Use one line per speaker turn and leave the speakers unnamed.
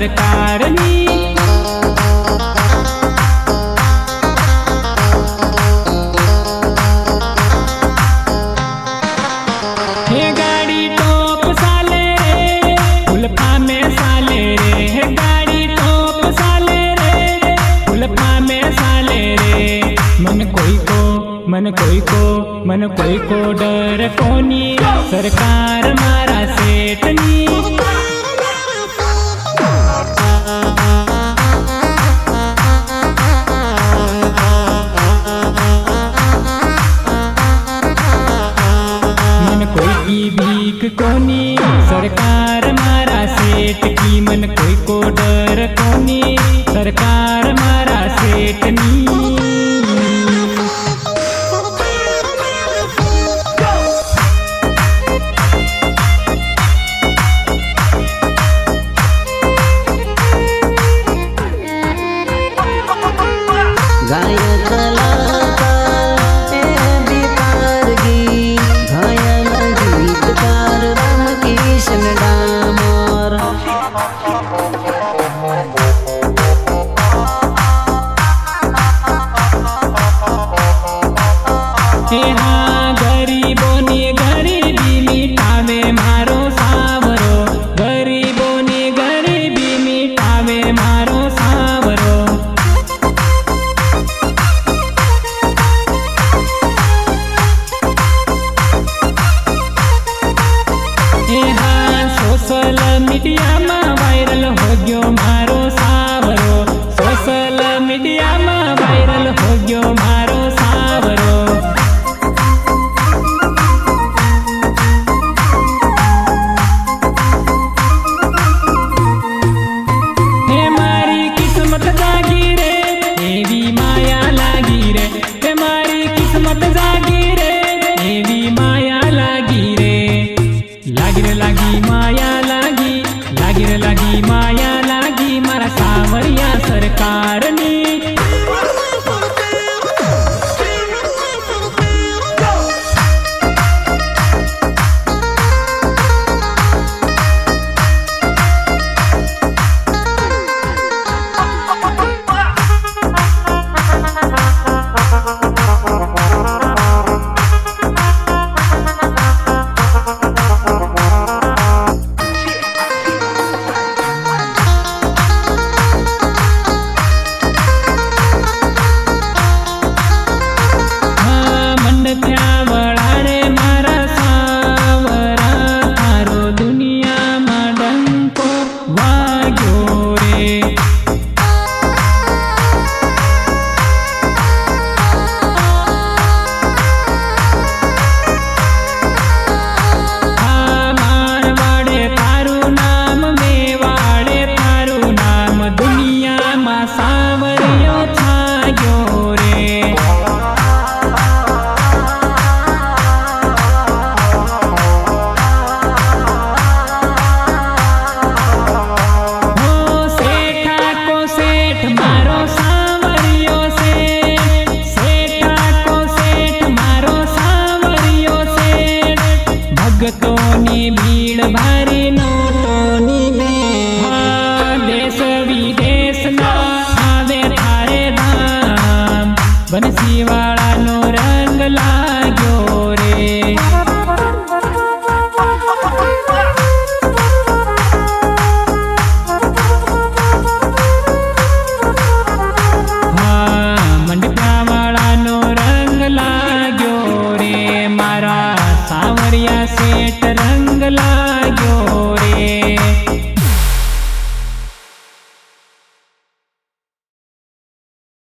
सरकारनी। हे गाड़ी टॉप साले रे उल्फा में साले रे, हे गाड़ी टॉप साले रे उल्फा में साले रे। मन कोई को डर कोनी सरकार मारा सेठनी। मन कोई की भीख कोनी सरकार मारा सेठ की। मन कोई को डर कोनी सरकार मारा सेठनी।
गायक घायल गीतकार रामकिशन डामोर।
हाँ गरीबोनी गरीबी मिटावे मारो सावरो, गरीबोनी गरीबी मिटावे मारो सावरो। सोशल मीडिया में वायरल हो गयो मारो सावरो, सोशल मीडिया में वायरल हो गयो मारो सावरो। हे मारी किस्मत जागी रे एवी माया लागी रे, हे मारी किस्मत जागी रे एवी माया लागी रे। लागी रे लागी माया लागी, लागी रे लागी माया लागी मारा सावरिया सरकारनी। भक्तोनी भीड़ भारी नोटोनी में, देश विदेश ना आवे थारे धाम। बंसीवाड़ा नो रंग ला